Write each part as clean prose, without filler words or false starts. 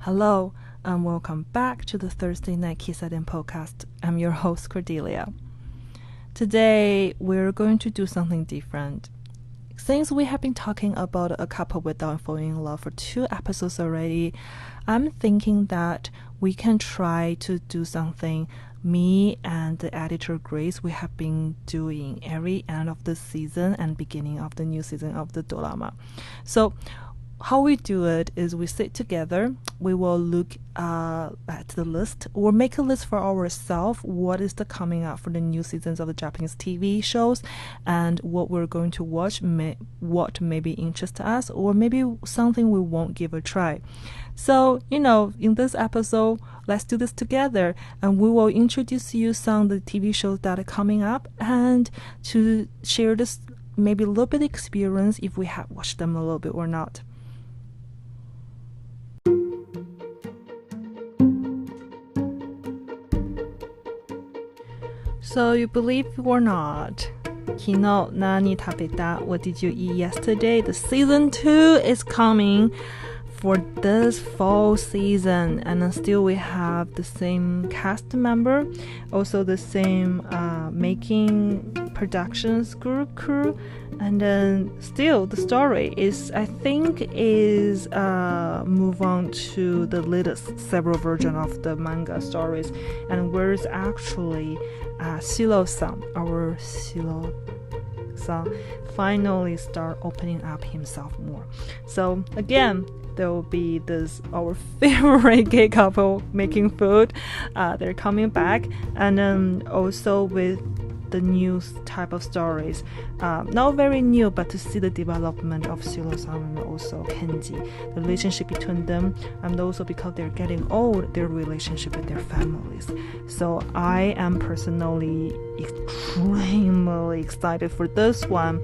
Hello, and welcome back to the Thursday Night Kissaten podcast. I'm your host, Cordelia. Today, we're going to do something different. Since we have been talking about a couple without falling in love for 2 episodes already, I'm thinking that we can try to do something me and the editor Grace we have been doing every end of the season and beginning of the new season of the drama. So how we do it is we sit together, we will look at the list or make a list for ourselves, what is the coming up for the new seasons of the Japanese TV shows and what we're going to watch, what maybe interests us or maybe something we won't give a try. So, in this episode, let's do this together and we will introduce you some of the TV shows that are coming up and to share this maybe a little bit experience if we have watched them a little bit or not. So you believe or not, 昨日何食べた? What did you eat yesterday? The season 2 is coming for this fall season, and then still we have the same cast member, also the same making productions group crew, and then still the story is move on to the latest several version of the manga stories, and where's actually Shiro-san, our Shiro-san, finally start opening up himself more. So again, there will be our favorite gay couple making food. They're coming back, and then also with the new type of stories. Not very new, but to see the development of Shiro-san and also Kenji, the relationship between them, and also because they're getting old, their relationship with their families. So I am personally extremely excited for this one.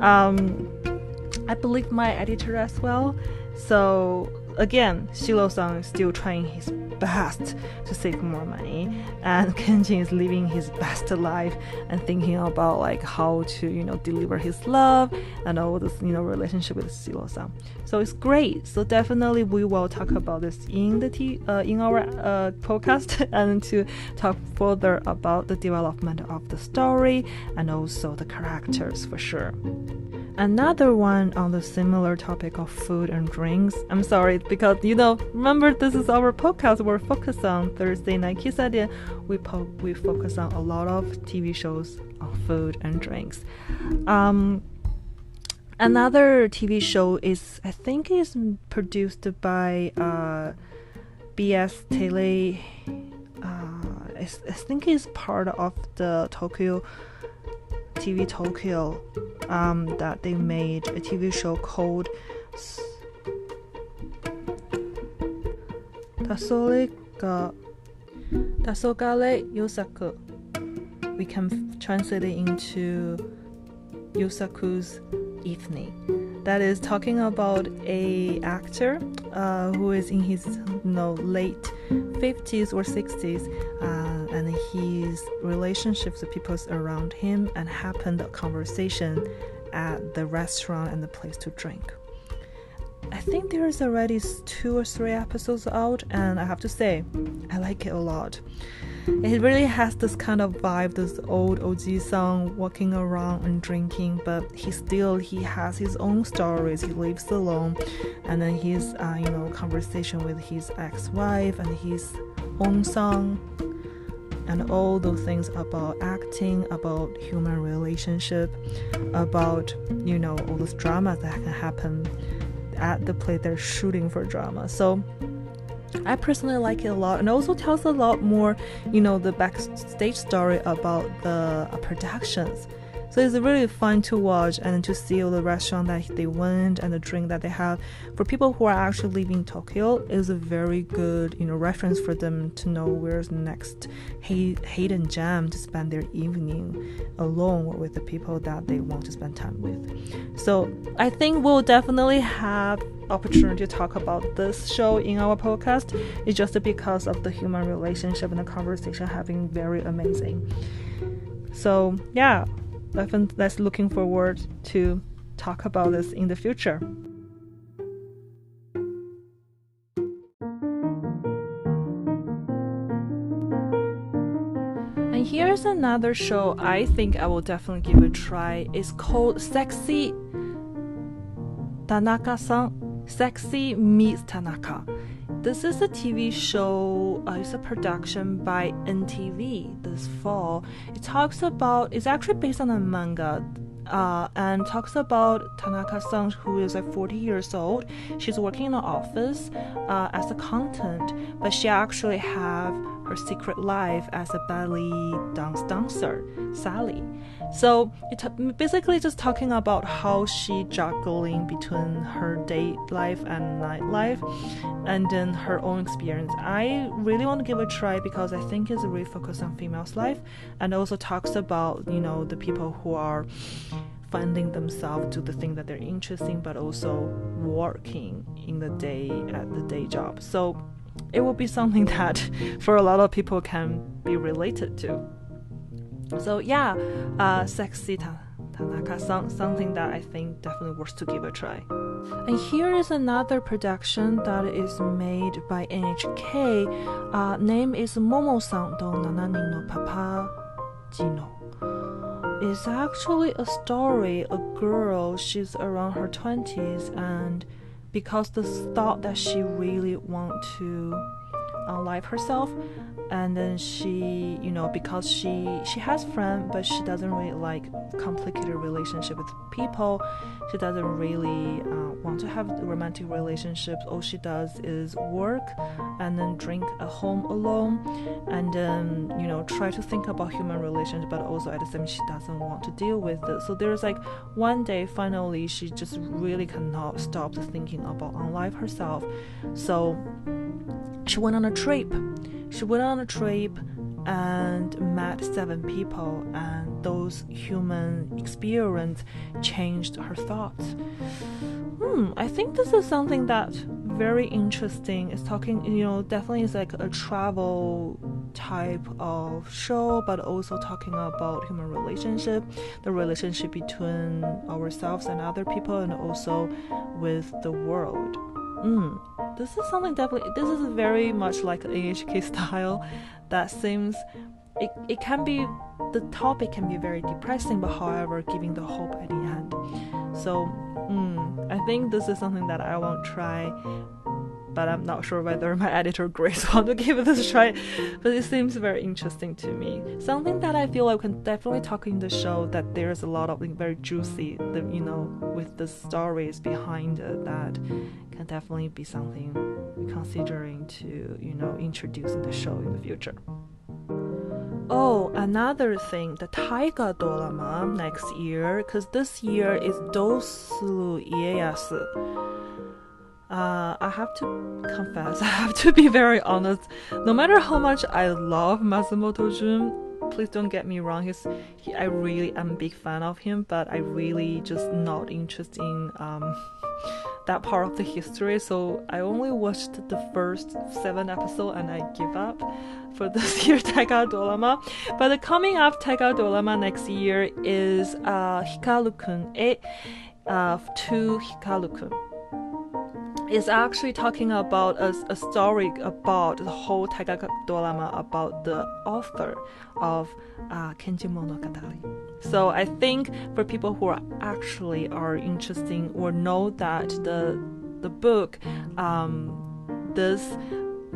I believe my editor as well. So again, Shiro-san is still trying his best to save more money, and Kenji is living his best life and thinking about how to deliver his love and all this relationship with Shiro-san. So it's great. So definitely we will talk about this in our podcast and to talk further about the development of the story and also the characters for sure. Another one on the similar topic of food and drinks. I'm sorry, because remember this is our podcast. We're focused on Thursday Night Kissaten. We focus on a lot of TV shows on food and drinks. Another TV show is produced by BS Tele. I think it's part of the TV Tokyo, that they made a TV show called Tasogale Yosaku. We can translate it into Yosaku's evening. That is talking about a actor who is in his late 50s or 60s, and his relationships with people around him, and happened a conversation at the restaurant and the place to drink. I think there's already 2 or 3 episodes out, and I have to say, I like it a lot. It really has this kind of vibe, this old Oji-san walking around and drinking, but he has his own stories. He lives alone, and then his conversation with his ex-wife and his own son, and all those things about acting, about human relationship, about all those dramas that can happen at the place they're shooting for drama. So I personally like it a lot, and also tells a lot more, the backstage story about the productions. So it's really fun to watch and to see all the restaurant that they went and the drink that they have. For people who are actually living in Tokyo, it's a very good, reference for them to know where's the next hidden gem to spend their evening alone or with the people that they want to spend time with. So I think we'll definitely have opportunity to talk about this show in our podcast. It's just because of the human relationship and the conversation having very amazing. So yeah, let's looking forward to talk about this in the future. And here's another show I think I will definitely give a try. It's called Sexy Tanaka-san. Sexy meets Tanaka. This is a TV show, it's a production by NTV this fall. It's actually based on a manga, and talks about Tanaka-san, who is like 40 years old. She's working in an office as a content, but she actually have her secret life as a belly dancer, Sally. So it's basically just talking about how she juggling between her day life and night life, and then her own experience. I really want to give it a try because I think it's really focused on females' life, and also talks about, the people who are finding themselves do the thing that they're interested in, but also working in the day at the day job. So it will be something that for a lot of people can be related to. So yeah, Sexy Tanaka-san, something that I think definitely worth to give a try. And here is another production that is made by NHK. Name is Momo-san do Nananin no Papa Jino. It's actually a story, a girl, she's around her 20s, and because the thought that she really want to unlife herself, and then she, because she has friends, but she doesn't really like complicated relationship with people. She doesn't really want to have romantic relationships. All she does is work and then drink at home alone, and then try to think about human relations, but also at the same she doesn't want to deal with it. So there's like one day finally she just really cannot stop thinking about unlife herself. So she went on a trip. And met 7 people, and those human experience changed her thoughts. I think this is something that's very interesting. It's talking, definitely is like a travel type of show, but also talking about human relationship, the relationship between ourselves and other people, and also with the world. This is something definitely, this is very much like NHK style that seems, it can be, the topic can be very depressing, but however giving the hope at the end. So I think this is something that I won't try, but I'm not sure whether my editor Grace want to give this a try, but it seems very interesting to me. Something that I feel like we can definitely talk in the show, that there's a lot of very juicy, with the stories behind it, that can definitely be something we're considering to, introduce in the show in the future. Oh, another thing, the Taiga drama next year, because this year is Dosuru Ieyasu. I have to confess, I have to be very honest. No matter how much I love Matsumoto Jun, please don't get me wrong, I really am a big fan of him, but I really just not interested in that part of the history. So I only watched the first 7 episodes and I give up for this year Taiga drama. But the coming up Taiga drama next year is Hikaru-kun to Hikaru-kun. It's actually talking about a story about the whole Taiga drama, about the author of Kenji Monogatari. So I think for people who are interested or know that the book,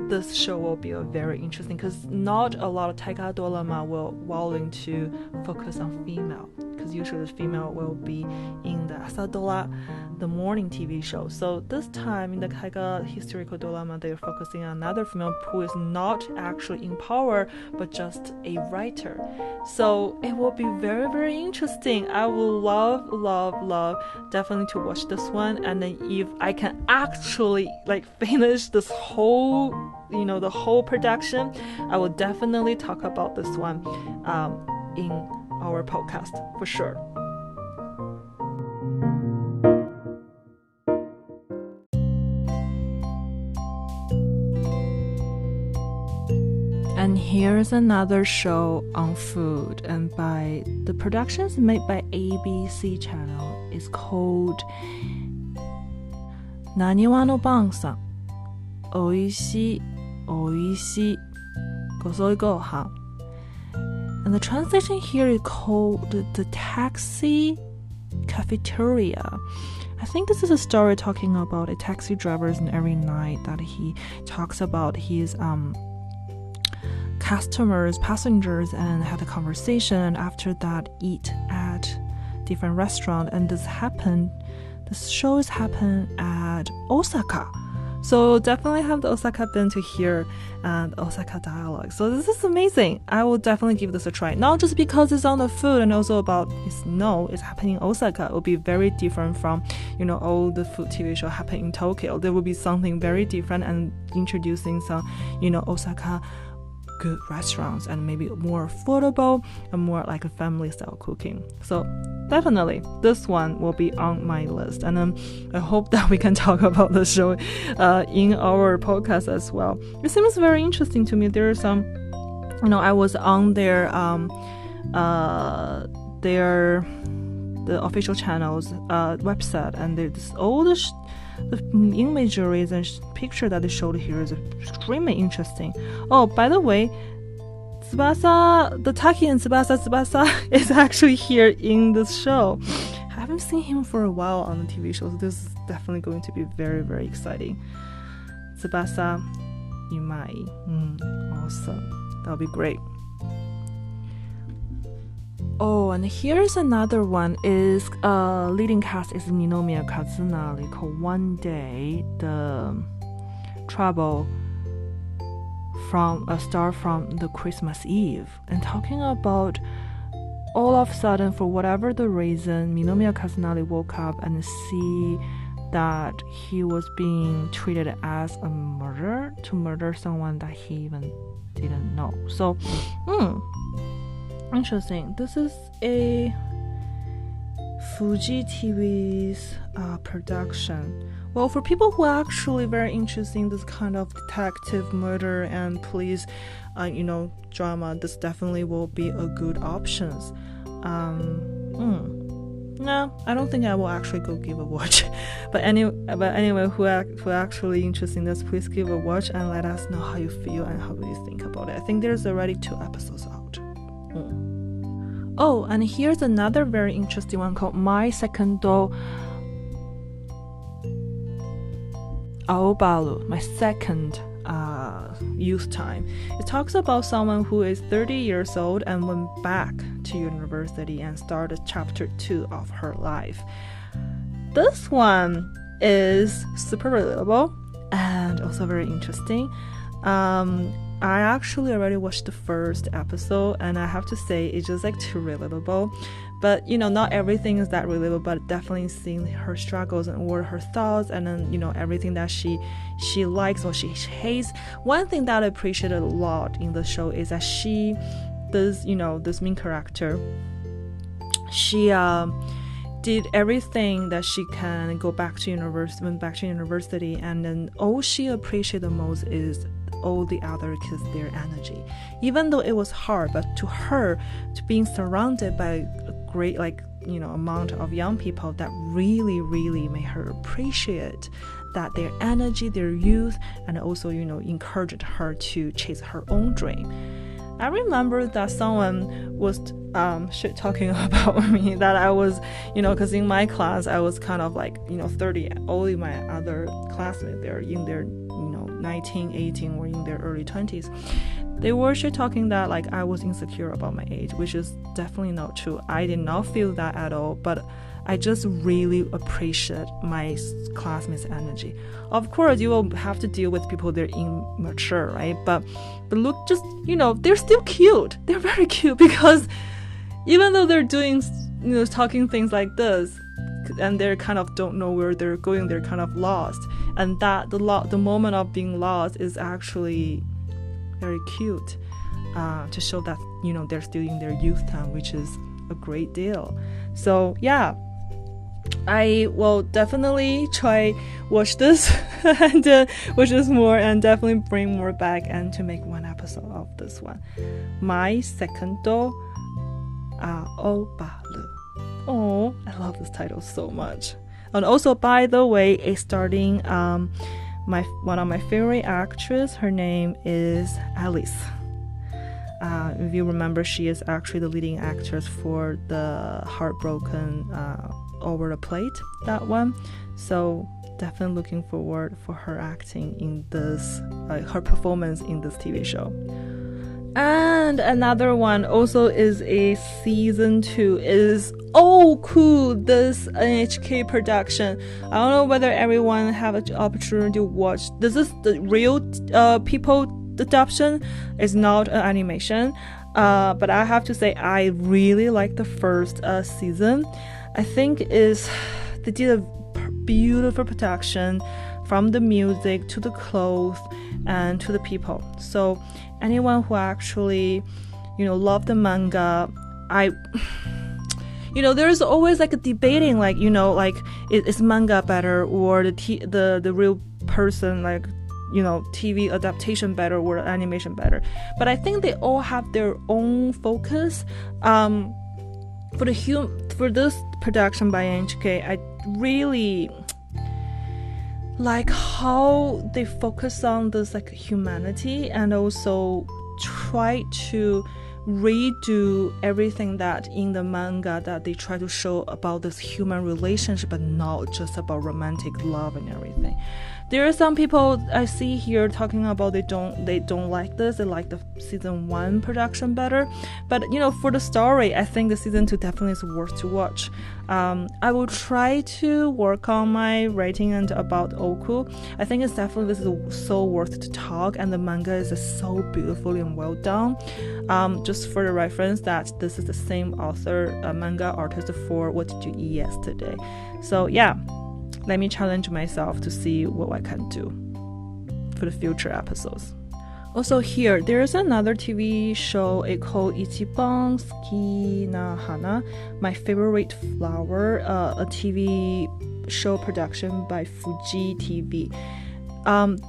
this show will be very interesting, because not a lot of Taiga drama will willing to focus on female, because usually the female will be in the Asadora, the morning TV show. So this time in the Taiga historical drama, they're focusing on another female who is not actually in power, but just a writer. So it will be very, very interesting. I will love definitely to watch this one. And then if I can actually finish this whole, the whole production, I will definitely talk about this one in our podcast for sure. And here's another show on food, and by the productions made by ABC channel. It's called Naniwa no Ban-san, Oishii Oishii Gosoi Gohan. And the translation here is called the taxi cafeteria. I think this is a story talking about a taxi driver, and every night that he talks about his passengers, and had a conversation, and after that eat at different restaurant. And this show is happened at Osaka. So definitely have the Osaka been to hear the Osaka dialogue. So this is amazing. I will definitely give this a try. Not just because it's on the food and also about it's happening in Osaka. It will be very different from, all the food TV show happening in Tokyo. There will be something very different and introducing some, Osaka good restaurants and maybe more affordable and more like a family style cooking. So definitely this one will be on my list, and I hope that we can talk about the show in our podcast as well. It seems very interesting to me. There are some, I was on their the official channel's website, and there's all the imageries and picture that they showed here is extremely interesting. Oh, by the way, Tsubasa, the Taki and Tsubasa is actually here in this show. I haven't seen him for a while on the TV show, so this is definitely going to be very, very exciting. Tsubasa Yumai. Awesome. That'll be great. Oh, and here's another one. Is leading cast is Ninomiya Kazunari. One day the travel from the Christmas Eve, and talking about all of a sudden, for whatever the reason, Ninomiya Kazunari woke up and see that he was being treated as a murderer, to murder someone that he even didn't know. So, interesting. This is a Fuji TV's production. Well, for people who are actually very interested in this kind of detective murder and police, drama, this definitely will be a good options. No, I don't think I will actually go give a watch. But anyway, who are actually interested in this, please give a watch and let us know how you feel and how do you think about it. I think there's already 2 episodes out. Oh, and here's another very interesting one called My Second Aobalu, my second youth time. It talks about someone who is 30 years old and went back to university and started chapter 2 of her life. This one is super relatable and also very interesting. I actually already watched the first episode, and I have to say it's just like too relatable. But not everything is that relatable, but definitely seeing her struggles and what her thoughts, and then everything that she likes or she hates. One thing that I appreciate a lot in the show is that this main character, she did everything that she can, went back to university, and then all she appreciated the most is all the other kids, their energy. Even though it was hard, but to her, to being surrounded by a great amount of young people, that really, really made her appreciate that their energy, their youth, and also encouraged her to chase her own dream. I remember that someone was talking about me, that I was, because in my class I was kind of 30. All my other classmates, they're in their 19, 18, or in their early 20s. They were talking that I was insecure about my age, which is definitely not true. I did not feel that at all, but I just really appreciate my classmates' energy. Of course, you will have to deal with people, they're immature, right? But look, just, they're still cute. They're very cute, because even though they're doing, talking things like this, and they kind of don't know where they're going, they're kind of lost. And that the moment of being lost is actually very cute, to show that, they're still in their youth time, which is a great deal. So yeah, I will definitely try watch this and watch this more, and definitely bring more back and to make one episode of this one. My Second Aobalu. Oh, I love this title so much. And also, by the way, it's starting one of my favorite actresses. Her name is Alice. If you remember, she is actually the leading actress for the Heartbroken Over the Plate, that one. So definitely looking forward for her acting in this, her performance in this TV show. And another one also is a season 2 is cool, this NHK production. I don't know whether everyone have an opportunity to watch. This is the real people adaptation. It's not an animation, but I have to say I really like the first season. I think they did a beautiful production, from the music to the clothes and to the people. So anyone who actually love the manga, there's always like a debating, like is manga better or the real person, like TV adaptation better or animation better. But I think they all have their own focus. For this production by NHK, I really like how they focus on this like humanity, and also try to redo everything that in the manga that they try to show about this human relationship, but not just about romantic love and everything. There are some people I see here talking about they don't like this. They like the season 1 production better. But for the story, I think the season 2 definitely is worth to watch. I will try to work on my writing and about Oku. I think it's definitely this is so worth to talk, and the manga is so beautifully and well done. Just for the reference that this is the same author, manga artist for What Did You Eat Yesterday? So yeah. Let me challenge myself to see what I can do for the future episodes. Also here, there is another TV show called Ichiban Suki na Hana, My Favorite Flower, a TV show production by Fuji TV.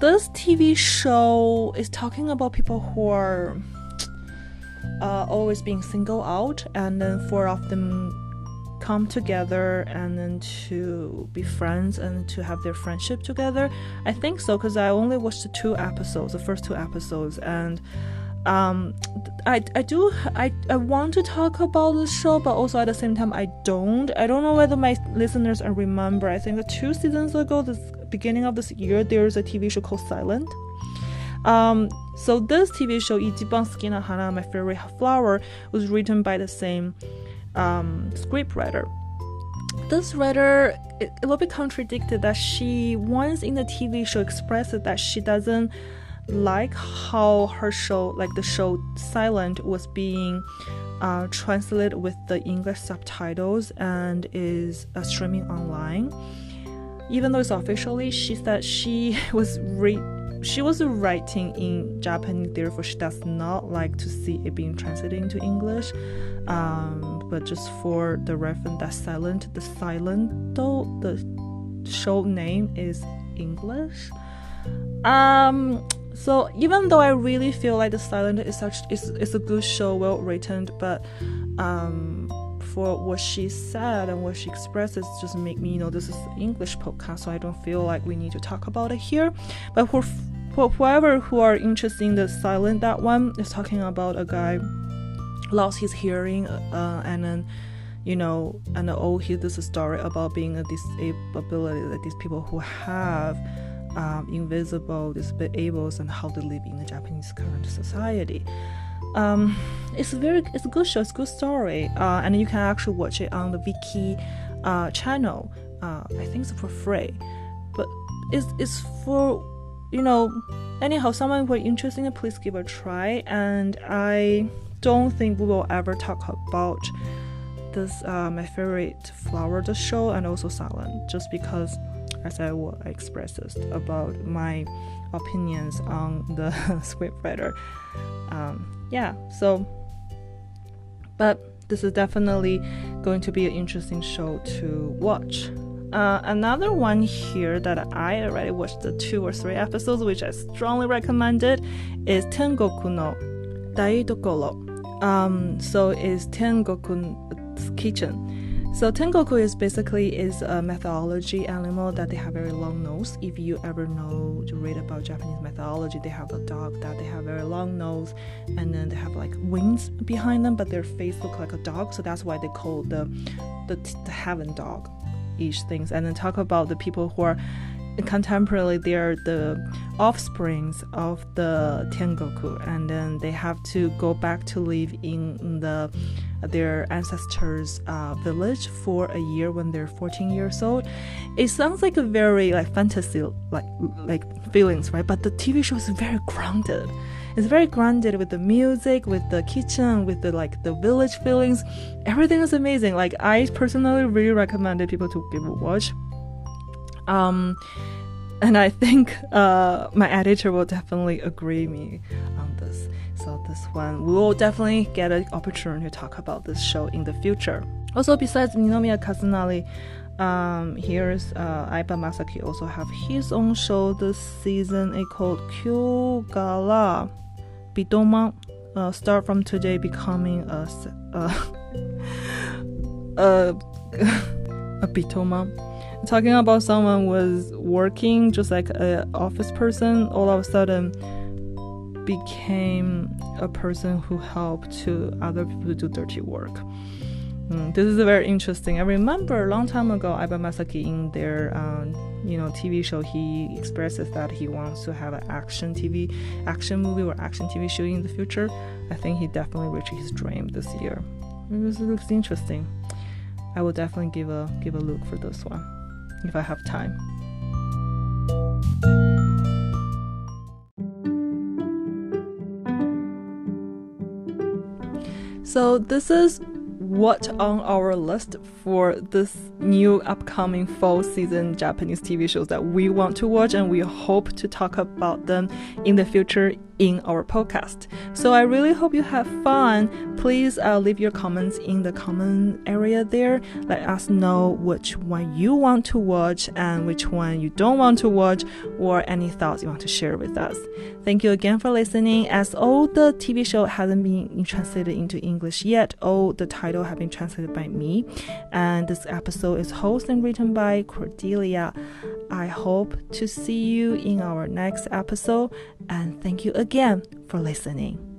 This TV show is talking about people who are always being singled out, and then 4 of them come together and then to be friends and to have their friendship together. I think so, because I only watched the first 2 episodes, and I want to talk about this show, but also at the same time I don't know whether my listeners remember. I think 2 seasons ago, the beginning of this year, there's a TV show called Silent. So this TV show, Ichiban Suki na Hana, My Favorite Flower, was written by the same script writer. This writer a little bit contradicted that she once in the TV show expressed that she doesn't like how her show, like the show Silent, was being translated with the English subtitles and is streaming online. Even though it's officially, she said she was writing in Japanese, therefore she does not like to see it being translated into English. But just for the reference, that the show name is English. So even though I really feel like the Silent is a good show, well written, but for what she said and what she expresses just make me this is an English podcast, so I don't feel like we need to talk about it here. But for whoever who are interested in the Silent, that one is talking about a guy lost his hearing, and then this is a story about being a disability, like these people who have invisible disables and how they live in the Japanese current society. It's a good show, it's a good story, and you can actually watch it on the Viki channel. I think it's for free, but it's for anyhow, someone who are interested, please give it a try. And I don't think we will ever talk about this My Favorite Flower, the show, and also Silent, just because, as I will express this about my opinions on the scriptwriter. But this is definitely going to be an interesting show to watch. Another one here that I already watched the 2 or 3 episodes, which I strongly recommended, is Tengoku no Daidokoro. So it's Tengoku's Kitchen. So Tengoku is basically a mythology animal that they have very long nose. If you ever know to read about Japanese mythology, they have a dog that they have very long nose, and then they have like wings behind them, but their face look like a dog. So that's why they call the heaven dog each things. And then talk about the people who are contemporarily, they are the offsprings of the Tengoku, and then they have to go back to live in their ancestors' village for a year when they're 14 years old. It sounds like a very like fantasy like feelings, right? But the TV show is very grounded. It's very grounded with the music, with the kitchen, with the village feelings. Everything is amazing. Like, I personally really recommended people to give a watch. And I think my editor will definitely agree me on this. So this one, we will definitely get an opportunity to talk about this show in the future. Also, besides Ninomiya Kazunari, here's Aiba Masaki also have his own show this season. It's called Kyogara Bitoma. Start from today becoming a Bitoma. Talking about someone was working just like an office person, all of a sudden became a person who helped to other people to do dirty work. This is very interesting. I remember a long time ago, Aiba Masaki in their TV show, he expresses that he wants to have an action movie or action TV show in the future. I think he definitely reached his dream this year. It looks interesting. I will definitely give a look for this one if I have time. So this is what on our list for this new upcoming fall season Japanese TV shows that we want to watch, and we hope to talk about them in the future in our podcast. So I really hope you have fun. Please leave your comments in the comment area there. Let us know which one you want to watch and which one you don't want to watch, or any thoughts you want to share with us. Thank you again for listening. As all the TV show hasn't been translated into English yet, all the title have been translated by me, and this episode is hosted and written by Cordelia. I hope to see you in our next episode, and thank you again for listening.